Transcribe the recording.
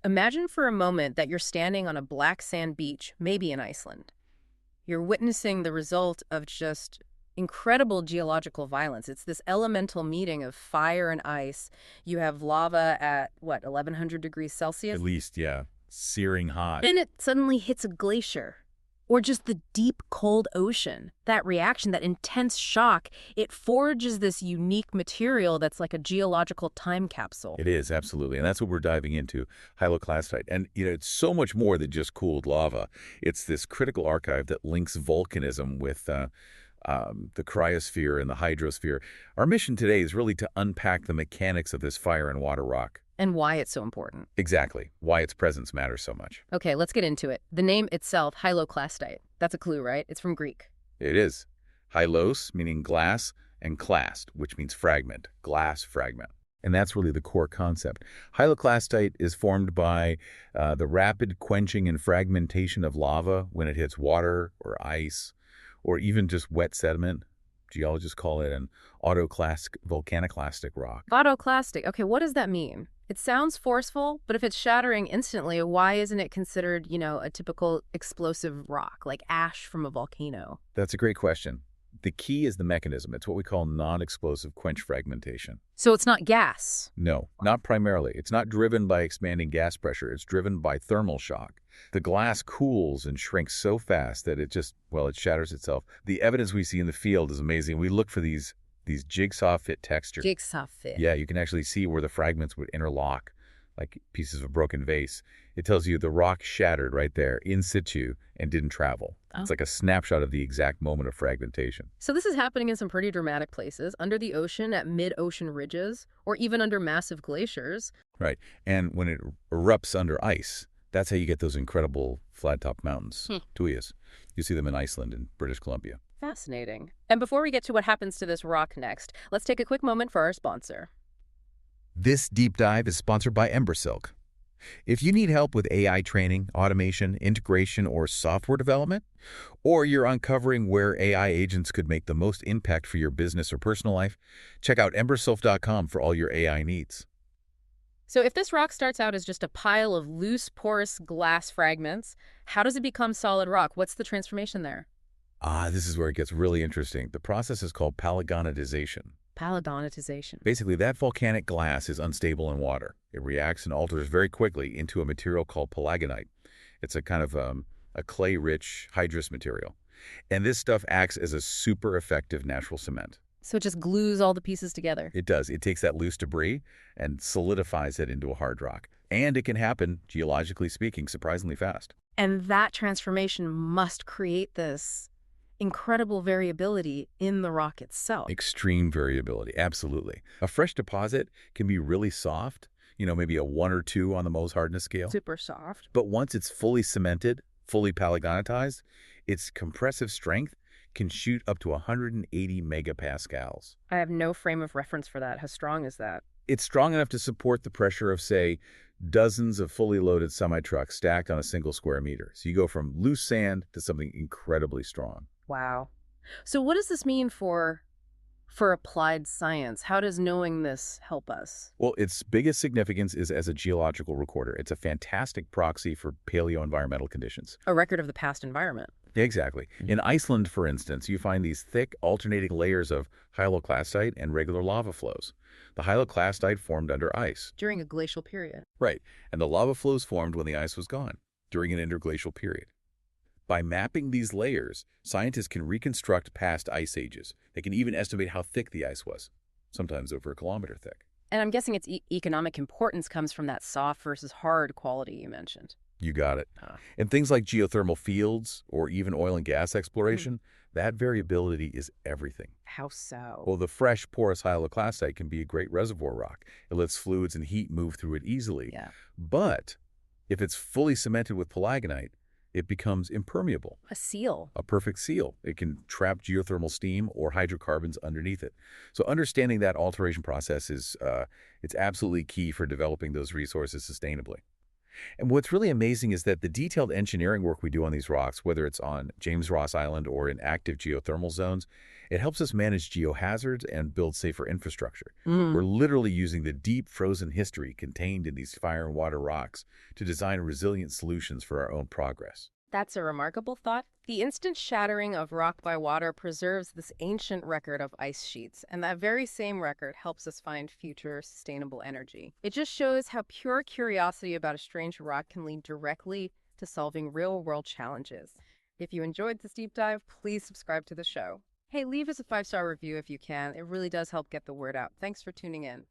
Imagine for a moment that you're standing on a black sand beach, maybe in Iceland. You're witnessing the result of just incredible geological violence. It's this elemental meeting of fire and ice. You have lava at, what, 1100 degrees At Celsius? least, yeah. Searing hot. Then it suddenly hits a glacier. Or just the deep, cold ocean. That reaction, that intense shock, it forges this unique material that's like a geological time capsule. It is, absolutely. And that's what we're diving into, hyaloclastite. And, it's so much more than just cooled lava. It's this critical archive that links volcanism with the cryosphere and the hydrosphere. Our mission today is really to unpack the mechanics of this fire and water rock. And why it's so important. Exactly. Why its presence matters so much. Okay, let's get into it. The name itself, hyaloclastite. That's a clue, right? It's from Greek. It is. Hylos, meaning glass, and clast, which means fragment, glass fragment. And that's really the core concept. Hyaloclastite is formed by the rapid quenching and fragmentation of lava when it hits water or ice, or even just wet sediment. Geologists call it an volcaniclastic rock. Autoclastic. Okay, what does that mean? It sounds forceful, but if it's shattering instantly, why isn't it considered, a typical explosive rock, like ash from a volcano? That's a great question. The key is the mechanism. It's what we call non-explosive quench fragmentation. So it's not gas. No, not primarily. It's not driven by expanding gas pressure. It's driven by thermal shock. The glass cools and shrinks so fast that it shatters itself. The evidence we see in the field is amazing. We look for these jigsaw-fit textures. Jigsaw-fit. Yeah, you can actually see where the fragments would interlock, like pieces of a broken vase. It tells you the rock shattered right there, in situ, and didn't travel. Oh. It's like a snapshot of the exact moment of fragmentation. So this is happening in some pretty dramatic places, under the ocean, at mid-ocean ridges, or even under massive glaciers. Right, and when it erupts under ice, that's how you get those incredible flat-top mountains, tuias. You see them in Iceland and British Columbia. Fascinating. And before we get to what happens to this rock next, let's take a quick moment for our sponsor. This deep dive is sponsored by Embersilk. If you need help with AI training, automation, integration, or software development, or you're uncovering where AI agents could make the most impact for your business or personal life, check out embersilk.com for all your AI needs. So if this rock starts out as just a pile of loose, porous glass fragments, how does it become solid rock? What's the transformation there? This is where it gets really interesting. The process is called palagonitization. Palagonitization. Basically, that volcanic glass is unstable in water. It reacts and alters very quickly into a material called palagonite. It's a kind of a clay-rich hydrous material. And this stuff acts as a super effective natural cement. So it just glues all the pieces together. It does. It takes that loose debris and solidifies it into a hard rock. And it can happen, geologically speaking, surprisingly fast. And that transformation must create this incredible variability in the rock itself. Extreme variability, absolutely. A fresh deposit can be really soft, maybe a 1 or 2 on the Mohs hardness scale. Super soft. But once it's fully cemented, fully palagonitized, its compressive strength can shoot up to 180 megapascals. I have no frame of reference for that. How strong is that? It's strong enough to support the pressure of, say, dozens of fully loaded semi-trucks stacked on a single square meter. So you go from loose sand to something incredibly strong. Wow. So what does this mean for applied science? How does knowing this help us? Well, its biggest significance is as a geological recorder. It's a fantastic proxy for paleoenvironmental conditions. A record of the past environment. Exactly. In Iceland, for instance, you find these thick, alternating layers of hyaloclastite and regular lava flows. The hyaloclastite formed under ice. During a glacial period. Right. And the lava flows formed when the ice was gone, during an interglacial period. By mapping these layers, scientists can reconstruct past ice ages. They can even estimate how thick the ice was, sometimes over a kilometer thick. And I'm guessing its economic importance comes from that soft versus hard quality you mentioned. You got it. And things like geothermal fields or even oil and gas exploration, that variability is everything. How so? Well, the fresh, porous hyaloclastite can be a great reservoir rock. It lets fluids and heat move through it easily. Yeah. But if it's fully cemented with palagonite, it becomes impermeable. A seal. A perfect seal. It can trap geothermal steam or hydrocarbons underneath it. So understanding that alteration process is it's absolutely key for developing those resources sustainably. And what's really amazing is that the detailed engineering work we do on these rocks, whether it's on James Ross Island or in active geothermal zones, it helps us manage geohazards and build safer infrastructure. Mm. We're literally using the deep frozen history contained in these fire and water rocks to design resilient solutions for our own progress. That's a remarkable thought. The instant shattering of rock by water preserves this ancient record of ice sheets, and that very same record helps us find future sustainable energy. It just shows how pure curiosity about a strange rock can lead directly to solving real-world challenges. If you enjoyed this deep dive, please subscribe to the show. Hey, leave us a 5-star review if you can. It really does help get the word out. Thanks for tuning in.